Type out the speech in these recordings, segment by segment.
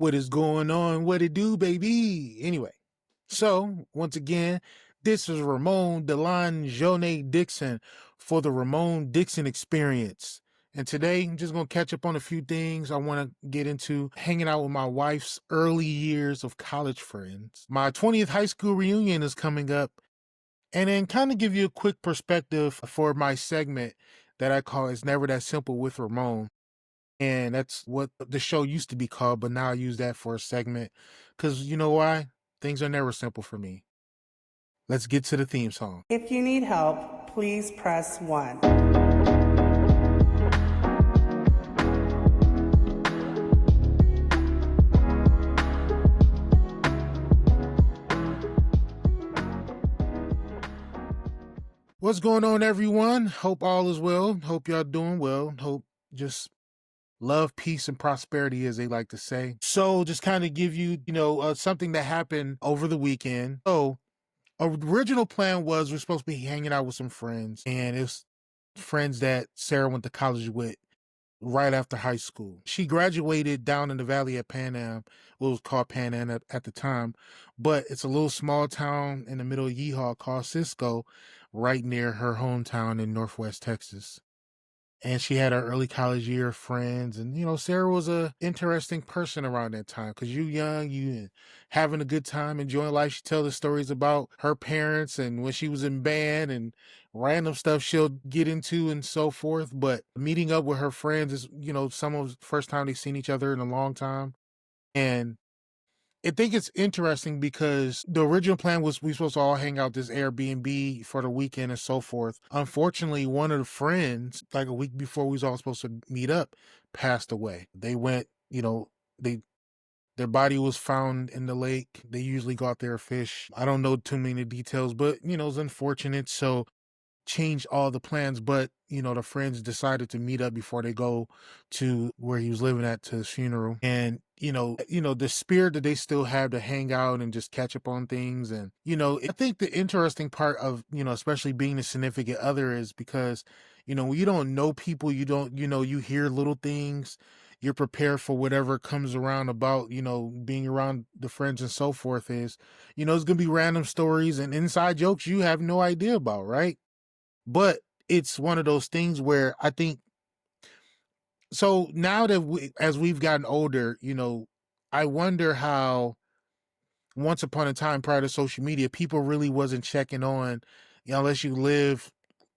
What is going on? What it do, baby? Anyway, so once again, this is Ramone Dixon for the Ramone Dixon Experience. And today I'm just going to catch up on a few things. I want to get into hanging out with my wife's early years of college friends. My 20th high school reunion is coming up, and then kind of give you a quick perspective for my segment that I call It's Never That Simple with Ramone. And that's what the show used to be called, but now I use that for a segment. Because you know why? Things are never simple for me. Let's get to the theme song. If you need help, please press 1. What's going on, everyone? Hope all is well. Hope y'all doing well. Hope just love, peace, and prosperity, as they like to say. So just kind of give you, something that happened over the weekend. So original plan was we're supposed to be hanging out with some friends, and it's friends that Sarah went to college with right after high school. She graduated down in the valley at Pan Am. Well, it was called Pan Am at the time, but it's a little small town in the middle of Yeehaw called Cisco, right near her hometown in Northwest Texas. And she had her early college year friends. And, Sarah was a interesting person around that time because you young, you having a good time, enjoying life. She tells the stories about her parents and when she was in band and random stuff she'll get into and so forth. But meeting up with her friends is, some of the first time they've seen each other in a long time. And I think it's interesting because the original plan was we supposed to all hang out this Airbnb for the weekend and so forth. Unfortunately, one of the friends, like a week before we was all supposed to meet up, passed away. They went, they their body was found in the lake. They usually go out there and fish. I don't know too many details, but it's unfortunate. So changed all the plans, but the friends decided to meet up before they go to where he was living at to his funeral. And the spirit that they still have to hang out and just catch up on things. And I think the interesting part of especially being a significant other is because when you don't know people, you don't you hear little things, you're prepared for whatever comes around about being around the friends and so forth. Is it's gonna be random stories and inside jokes you have no idea about, right? But it's one of those things where I think, so now that as we've gotten older, I wonder how once upon a time prior to social media, people really wasn't checking on, unless you live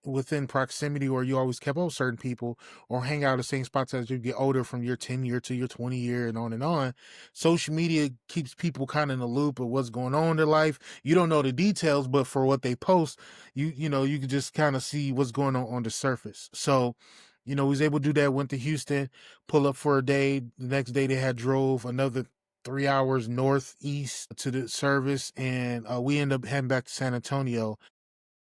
within proximity or you always kept up with certain people or hang out the same spots as you get older from your 10 year to your 20 year and on and on. Social media keeps people kind of in the loop of what's going on in their life. You don't know the details, but for what they post, you can just kind of see what's going on the surface. So, he was able to do that, went to Houston, pull up for a day. The next day they had drove another 3 hours northeast to the service, and we ended up heading back to San Antonio.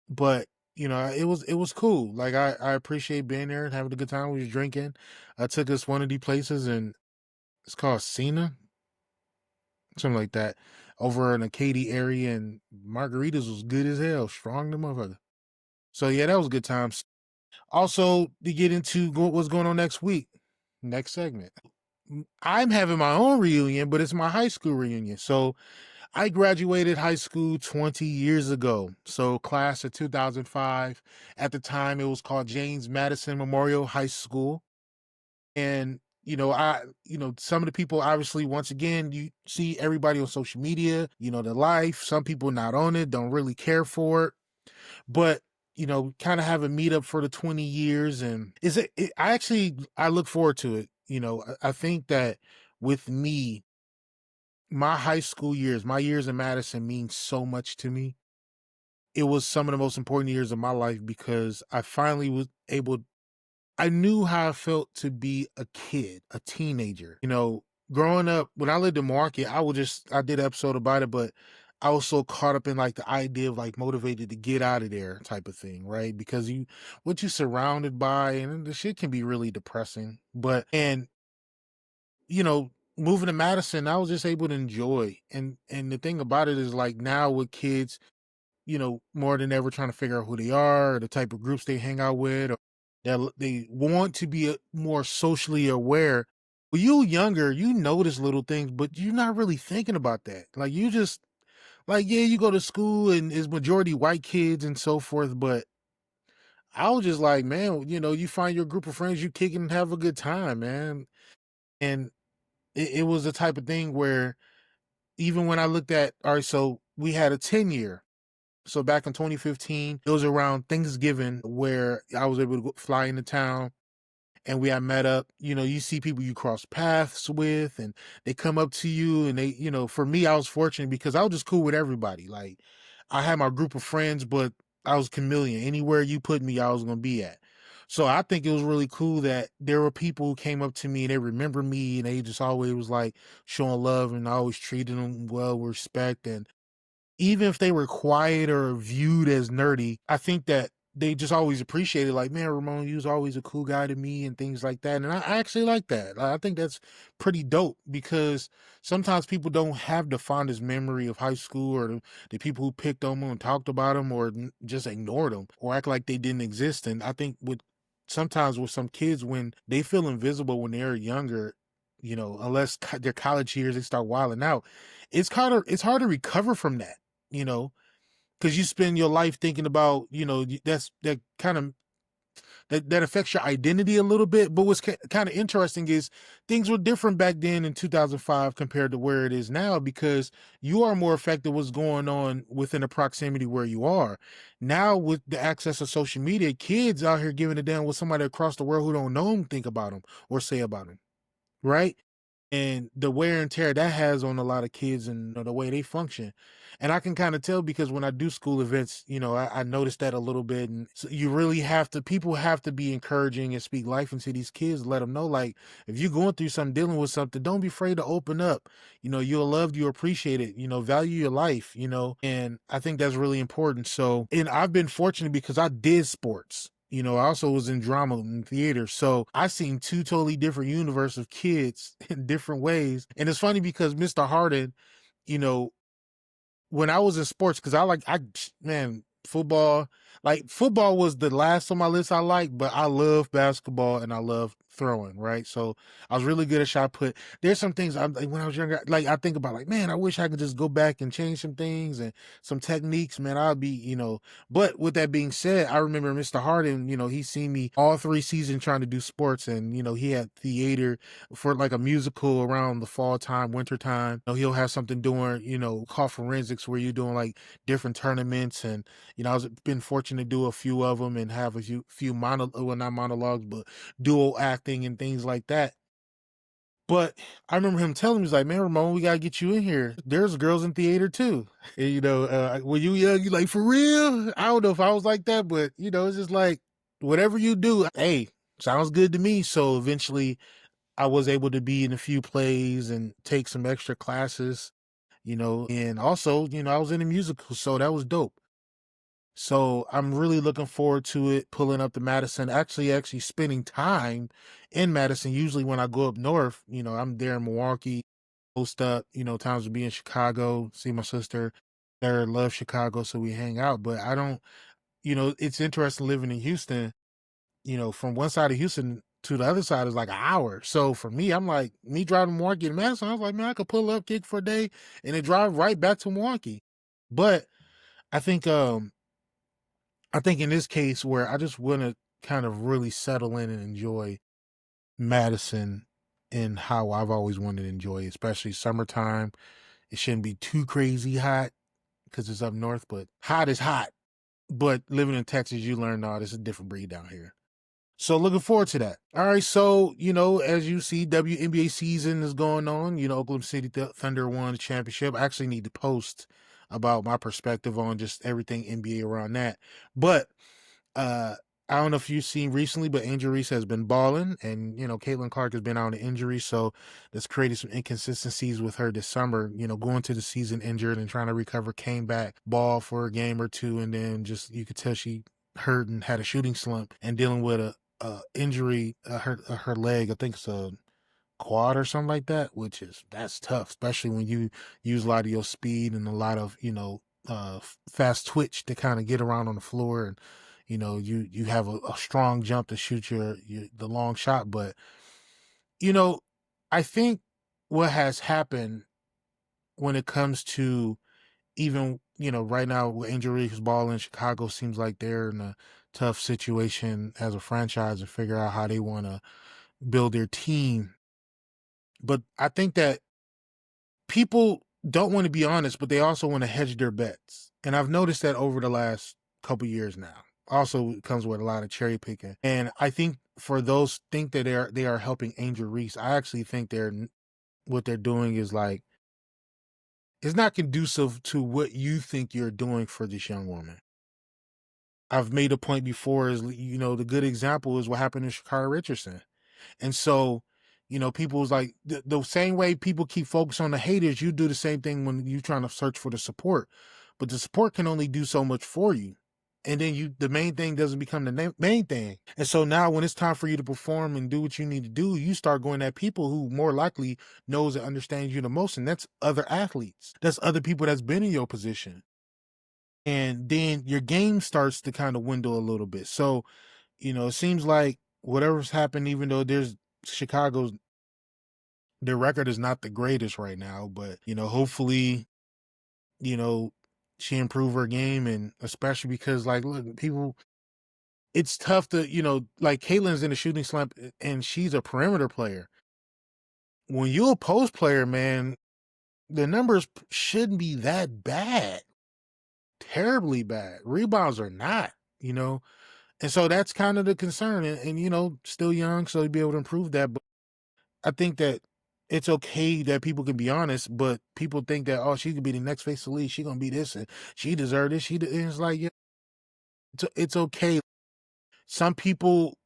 But it was cool. Like I appreciate being there and having a good time. We was drinking. I took us one of the places, and it's called Cena, something like that, over in the Katy area, and margaritas was good as hell, strong the motherfucker. So yeah, that was good times. Also, to get into what's going on next segment. I'm having my own reunion, but it's my high school reunion. So I graduated high school 20 years ago. So class of 2005. At the time, it was called James Madison Memorial High School. And, some of the people, obviously, once again, you see everybody on social media, the life. Some people not on it, don't really care for it. But, kind of have a meetup for the 20 years. And I look forward to it. I think that with me, my high school years, my years in Madison mean so much to me. It was some of the most important years of my life because I finally was I knew how I felt to be a kid, a teenager. Growing up, when I lived in Market, I did an episode about it, but I was so caught up in like the idea of like motivated to get out of there type of thing, right? Because what you surrounded by, and the shit can be really depressing. And you know, moving to Madison, I was just able to enjoy. And the thing about it is like now with kids, more than ever trying to figure out who they are, or the type of groups they hang out with, or they want to be more socially aware. when you younger, you notice little things, but you're not really thinking about that. Like you just like, yeah, you go to school and it's majority white kids and so forth, but I was just like, man, you find your group of friends, you kick and have a good time, man. And it was the type of thing where even when I looked at, all right, so we had a 10-year. So back in 2015, it was around Thanksgiving where I was able to fly into town and we had met up. You see people you cross paths with and they come up to you and for me, I was fortunate because I was just cool with everybody. Like I had my group of friends, but I was chameleon. Anywhere you put me, I was going to be at. So I think it was really cool that there were people who came up to me and they remember me and they just always was like showing love and I always treated them well with respect. And even if they were quiet or viewed as nerdy, I think that they just always appreciated, like, man, Ramon, you was always a cool guy to me and things like that. And I actually like that. I think that's pretty dope because sometimes people don't have the fondest memory of high school or the people who picked on them and talked about them or just ignored them or act like they didn't exist. And I think sometimes with some kids, when they feel invisible when they're younger, unless their college years, they start wilding out. It's hard to recover from that you know, because you spend your life thinking about, that kind of that affects your identity a little bit. But what's kind of interesting is things were different back then in 2005 compared to where it is now because you are more affected what's going on within the proximity where you are. Now with the access of social media, kids out here giving a damn what somebody across the world who don't know them think about them or say about them, right? And the wear and tear that has on a lot of kids and the way they function. And I can kind of tell because when I do school events, I noticed that a little bit. And so you really people have to be encouraging and speak life into these kids, let them know, like, if you're going through something, dealing with something, don't be afraid to open up. You're loved, you appreciate it, value your life, and I think that's really important. So, and I've been fortunate because I did sports. I also was in drama and theater. So I seen two totally different universe of kids in different ways. And it's funny because Mr. Harden, you know, when I was in sports, because man, football was the last on my list I liked, but I love basketball and I love throwing, right? So I was really good at shot put. There's some things like when I was younger, like I think about like, man, I wish I could just go back and change some things and some techniques, man. I'd be, but with that being said, I remember Mr. Harden, he seen me all 3 seasons trying to do sports and, he had theater for like a musical around the fall time, winter time. He'll have something doing, called forensics where you're doing like different tournaments. And, I've been fortunate to do a few of them and have a few well, not monologues, but dual acting and things like that. But I remember him telling me, he's like, man, Ramon, we got to get you in here. There's girls in theater too. And, when you young, you like, for real? I don't know if I was like that, but, it's just like, whatever you do, hey, sounds good to me. So eventually I was able to be in a few plays and take some extra classes, and also, I was in a musical, so that was dope. So I'm really looking forward to it, pulling up to Madison, actually spending time in Madison. Usually when I go up north, I'm there in Milwaukee, post up, times to be in Chicago, see my sister there, love Chicago, so we hang out. But I don't, it's interesting living in Houston, from one side of Houston to the other side is like an hour. So for me, I'm like, me driving to Milwaukee to Madison, I was like, man, I could pull up, kick for a day, and then drive right back to Milwaukee. But I think I think in this case where I just want to kind of really settle in and enjoy Madison and how I've always wanted to enjoy, it, especially summertime. It shouldn't be too crazy hot because it's up north, but hot is hot. But living in Texas, you learn, no, this is a different breed down here. So looking forward to that. All right. So, as you see, WNBA season is going on. Oklahoma City Thunder won the championship. I actually need to post about my perspective on just everything NBA around that. But uh I don't know if you've seen recently, but Angel Reese has been balling, and Caitlin Clark has been out on injury, so that's created some inconsistencies with her this summer. Going to the season injured and trying to recover, came back, ball for a game or two, and then just you could tell she hurt and had a shooting slump and dealing with a injury, her leg. I think it's a quad or something like that, that's tough, especially when you use a lot of your speed and a lot of fast twitch to kind of get around on the floor, and you have a strong jump to shoot the long shot. But you know I think what has happened when it comes to even, right now with Angel Reeves ball in Chicago seems like they're in a tough situation as a franchise to figure out how they want to build their team. But I think that people don't want to be honest, but they also want to hedge their bets. And I've noticed that over the last couple years now. Also, it comes with a lot of cherry picking. And I think for those think that they are helping Angel Reese, I actually think what they're doing is like it's not conducive to what you think you're doing for this young woman. I've made a point before is the good example is what happened to Shakira Richardson. And so, people was like the same way people keep focused on the haters, you do the same thing when you trying to search for the support. But the support can only do so much for you. And then the main thing doesn't become the main thing. And so now when it's time for you to perform and do what you need to do, you start going at people who more likely knows and understands you the most. And that's other athletes. That's other people that's been in your position. And then your game starts to kind of dwindle a little bit. So, it seems like whatever's happened, even though Chicago's their record is not the greatest right now, but hopefully, you know, she improve her game, and especially because like look, people it's tough to, like Caitlin's in a shooting slump and she's a perimeter player. When you're a post player, man, the numbers shouldn't be that bad. Terribly bad. Rebounds are not, you know. And so that's kind of the concern. And still young, so you'll be able to improve that. But I think that it's okay that people can be honest, but people think that, oh, she could be the next face of the league. She gonna be this and she deserved it. And it's like, yeah, it's okay. Some people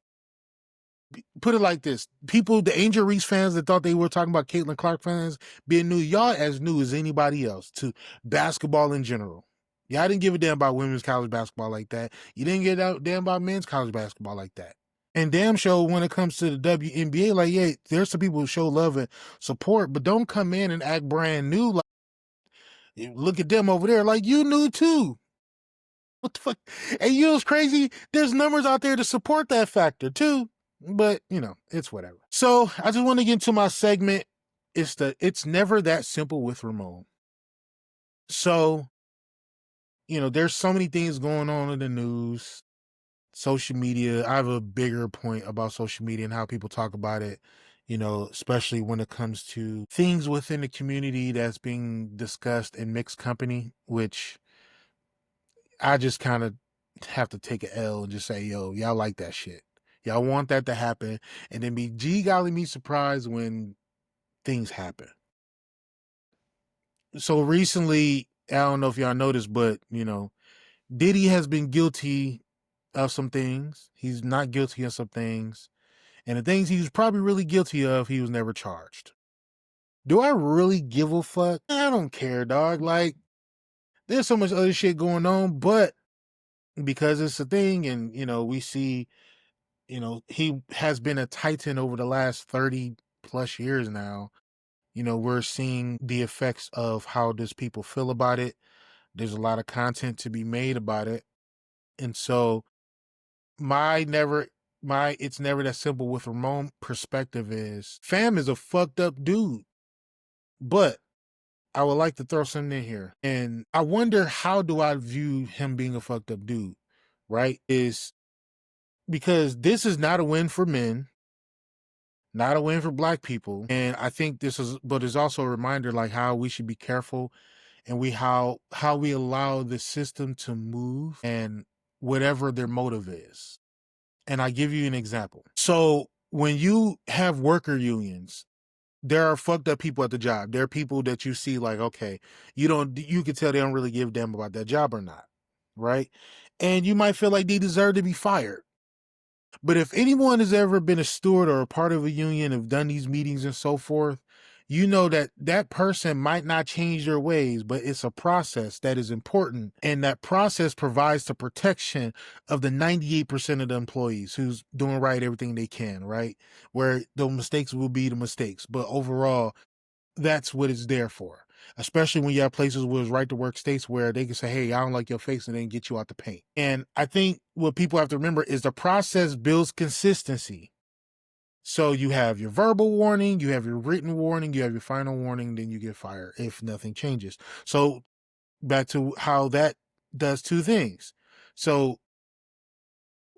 put it like this: people, the Angel Reese fans that thought they were talking about Caitlin Clark fans being new, y'all as new as anybody else to basketball in general. Y'all didn't give a damn about women's college basketball like that. You didn't give a damn about men's college basketball like that. And damn show when it comes to the WNBA, like, yeah, there's some people who show love and support, but don't come in and act brand new. Like, look at them over there, like you knew too. What the fuck? And it's crazy. There's numbers out there to support that factor too. But it's whatever. So I just want to get into my segment. It's never that simple with Ramone. So, there's so many things going on in the news, social media. I have a bigger point about social media and how people talk about it, especially when it comes to things within the community that's being discussed in mixed company, which I just kind of have to take an L and just say, yo, y'all like that shit. Y'all want that to happen. And then be golly me surprised when things happen. So recently, I don't know if y'all noticed, but, Diddy has been guilty of some things. He's not guilty of some things. And the things he was probably really guilty of, he was never charged. Do I really give a fuck? I don't care, dog. Like, there's so much other shit going on, but because it's a thing and, we see, he has been a titan over the last 30 plus years now. We're seeing the effects of how does people feel about it. There's a lot of content to be made about it. And so it's never that simple with Ramon perspective is fam is a fucked up dude. But I would like to throw something in here. And I wonder, how do I view him being a fucked up dude? Right? Is because this is not a win for men, not a win for black people. And I think but it's also a reminder like how we should be careful and how we allow the system to move and whatever their motive is. And I give you an example. So when you have worker unions, there are fucked up people at the job. There are people that you see like, okay, you can tell they don't really give a damn about that job or not. Right. And you might feel like they deserve to be fired. But if anyone has ever been a steward or a part of a union, have done these meetings and so forth, you know that that person might not change their ways, but it's a process that is important. And that process provides the protection of the 98% of the employees who's doing right everything they can, right? Where the mistakes will be the mistakes. But overall, that's what it's there for. Especially when you have places where it's right to work states where they can say, hey, I don't like your face, and then get you out the paint. And I think what people have to remember is the process builds consistency. So you have your verbal warning, you have your written warning, you have your final warning, then you get fired if nothing changes. So back to how that does two things. So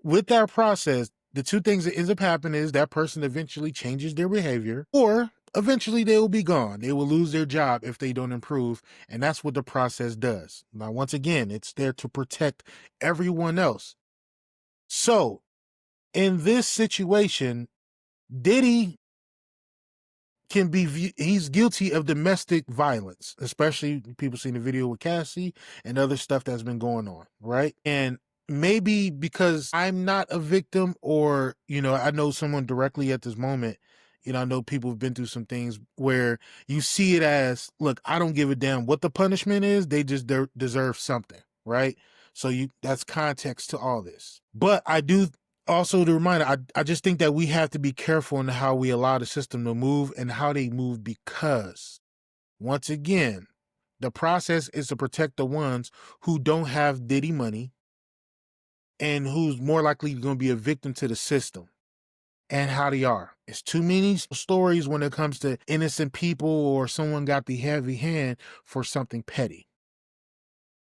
with that process, the two things that ends up happening is that person eventually changes their behavior, or eventually they will be gone. They will lose their job if they don't improve. And that's what the process does. Now, once again, it's there to protect everyone else. So in this situation, Diddy can be he's guilty of domestic violence, especially people seeing the video with Cassie and other stuff that's been going on, right? And maybe because I'm not a victim, or I know someone directly at this moment, I know people have been through some things where you see it as, look, I don't give a damn what the punishment is, they just deserve something, right? So that's context to all this. But I do also the reminder, I just think that we have to be careful in how we allow the system to move and how they move, because once again, the process is to protect the ones who don't have Diddy money and who's more likely going to be a victim to the system and how they are. It's too many stories when it comes to innocent people or someone got the heavy hand for something petty.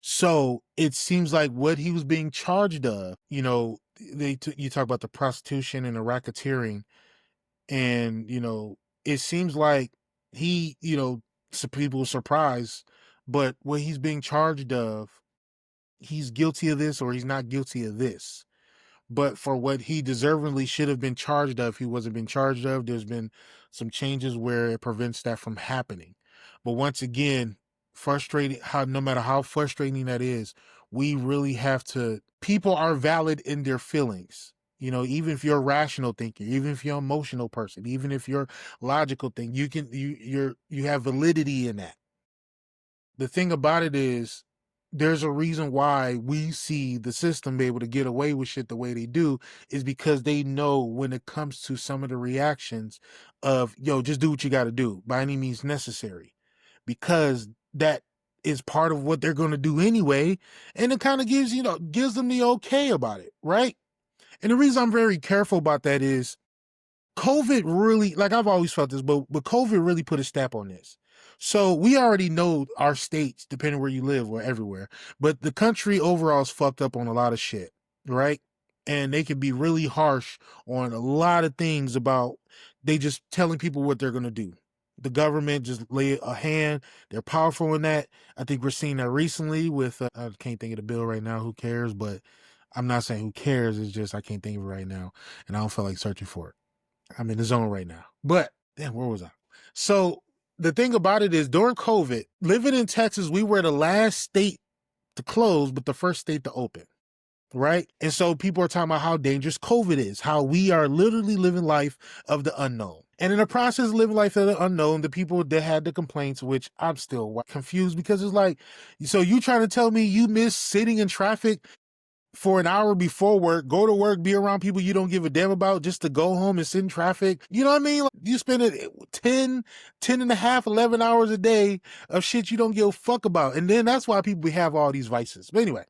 So it seems like what he was being charged of, you talk about the prostitution and the racketeering, and it seems like he, some people were surprised, but what he's being charged of, he's guilty of this or he's not guilty of this. But for what he deservingly should have been charged of, he wasn't been charged of. There's been some changes where it prevents that from happening. But once again, frustrating, how no matter how frustrating that is, we really have to, people are valid in their feelings. Even if you're a rational thinker, even if you're an emotional person, even if you're logical thing, you have validity in that. The thing about it is, there's a reason why we see the system be able to get away with shit the way they do, is because they know when it comes to some of the reactions of, yo, just do what you got to do by any means necessary, because that is part of what they're going to do anyway. And it kind of gives them the okay about it. Right. And the reason I'm very careful about that is COVID really, like I've always felt this, but COVID really put a stamp on this. So we already know our states, depending where you live, or everywhere, but the country overall is fucked up on a lot of shit, right? And they can be really harsh on a lot of things about, they just telling people what they're going to do. The government just lay a hand. They're powerful in that. I think we're seeing that recently with, I can't think of the bill right now. Who cares? But I'm not saying who cares. It's just, I can't think of it right now. And I don't feel like searching for it. I'm in the zone right now. But damn, where was I? So the thing about it is, during COVID, living in Texas, we were the last state to close, but the first state to open. Right. And so people are talking about how dangerous COVID is, how we are literally living life of the unknown. And in the process of living life of the unknown, the people that had the complaints, which I'm still confused, because it's like, so you trying to tell me you miss sitting in traffic for an hour before work, go to work, be around people you don't give a damn about, just to go home and sit in traffic? You know what I mean? Like, you spend 10 and a half, 11 hours a day of shit you don't give a fuck about. And then that's why people have all these vices. But anyway,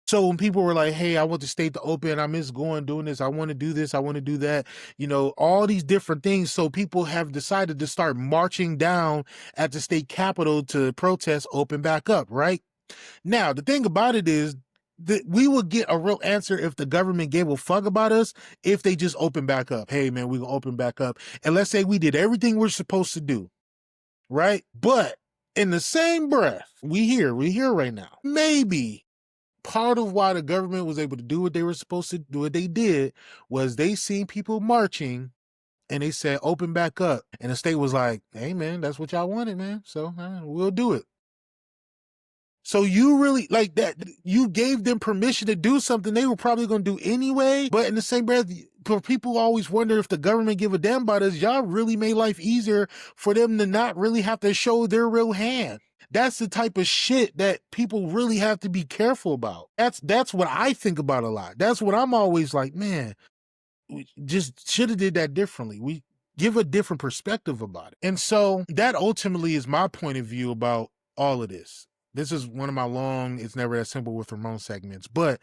so when people were like, hey, I want the state to open, I miss doing this, I want to do this, I want to do that, all these different things. So people have decided to start marching down at the state capitol to protest open back up, right? Now, the thing about it is that we would get a real answer if the government gave a fuck about us, if they just open back up. Hey, man, we're going to open back up. And let's say we did everything we're supposed to do, right? But in the same breath, we here right now. Maybe part of why the government was able to do what they were supposed to do, what they did, was they seen people marching and they said, open back up. And the state was like, hey, man, that's what y'all wanted, man. So we'll do it. So you really, like that, you gave them permission to do something they were probably going to do anyway. But in the same breath, for people always wonder if the government give a damn about us, y'all really made life easier for them to not really have to show their real hand. That's the type of shit that people really have to be careful about. That's what I think about a lot. That's what I'm always like, man, we just should have did that differently. We give a different perspective about it. And so that ultimately is my point of view about all of this. This is one of my long, it's never that simple with Ramone segments, but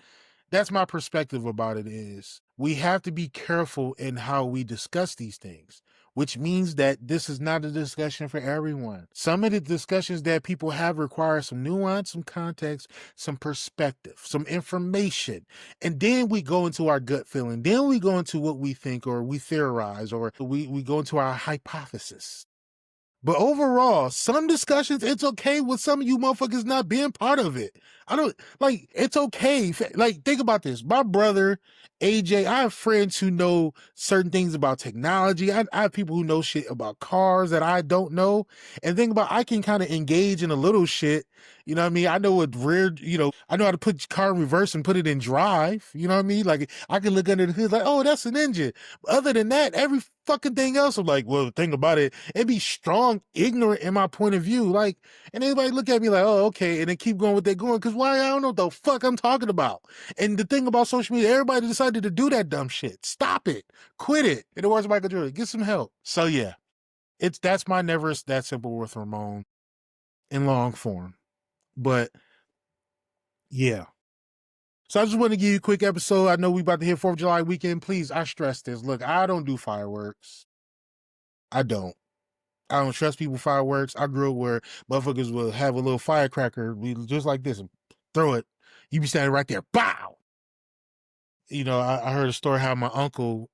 That's my perspective about it is we have to be careful in how we discuss these things, which means that this is not a discussion for everyone. Some of the discussions that people have require some nuance, some context, some perspective, some information. And then we go into our gut feeling. Then we go into what we think or we theorize or we go into our hypothesis. But overall, some discussions, it's okay with some of you motherfuckers not being part of it. I don't like it's okay. Like, think about this. My brother, AJ, I have friends who know certain things about technology. I have people who know shit about cars that I don't know. And think about I can kind of engage in a little shit. You know what I mean? I know what rear, I know how to put car in reverse and put it in drive. You know what I mean? Like I can look under the hood, like, oh, that's an engine. Other than that, every fucking thing else, I'm like, well, think about it. It'd be strong, ignorant in my point of view. Like, and everybody look at me like, oh, okay, and then keep going what they're going. Cause why? I don't know what the fuck I'm talking about. And the thing about social media, everybody decided to do that dumb shit. Stop it. Quit it. In the words of Michael Jordan, get some help. So yeah, that's my never that simple with Ramone in long form. But yeah. So I just want to give you a quick episode. I know we about to hit 4th of July weekend. Please, I stress this. Look, I don't do fireworks. I don't. I don't trust people with fireworks. I grew up where motherfuckers will have a little firecracker, just like this, and throw it. You be standing right there, bow. I heard a story how my uncle,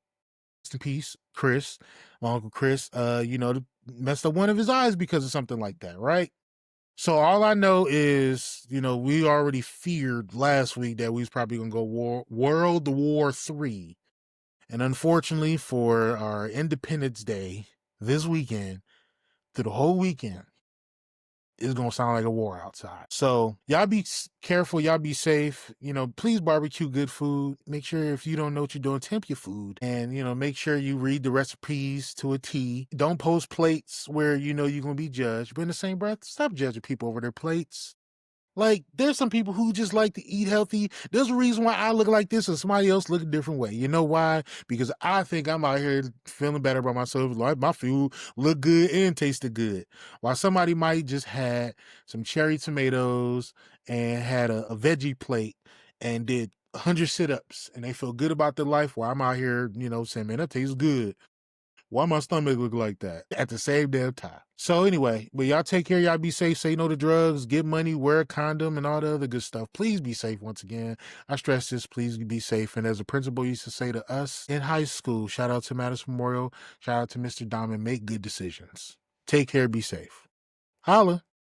rest in peace, Chris, my uncle Chris, messed up one of his eyes because of something like that, right? So all I know is, we already feared last week that we was probably gonna go World War III. And unfortunately for our Independence Day this weekend, through the whole weekend, it's gonna sound like a war outside. So y'all be careful, y'all be safe. Please barbecue good food. Make sure if you don't know what you're doing, temp your food. And make sure you read the recipes to a T. Don't post plates where you're gonna be judged. But in the same breath, stop judging people over their plates. Like, there's some people who just like to eat healthy. There's a reason why I look like this and somebody else look a different way. You know why? Because I think I'm out here feeling better about myself. Like, my food look good and tasted good. While somebody might just had some cherry tomatoes and had a veggie plate and did 100 sit-ups and they feel good about their life, while I'm out here, saying, man, that tastes good. Why my stomach look like that at the same damn time? So anyway, but y'all take care. Y'all be safe. Say no to drugs. Get money. Wear a condom and all the other good stuff. Please be safe once again. I stress this. Please be safe. And as a principal used to say to us in high school, shout out to Madison Memorial. Shout out to Mr. Diamond. Make good decisions. Take care. Be safe. Holla.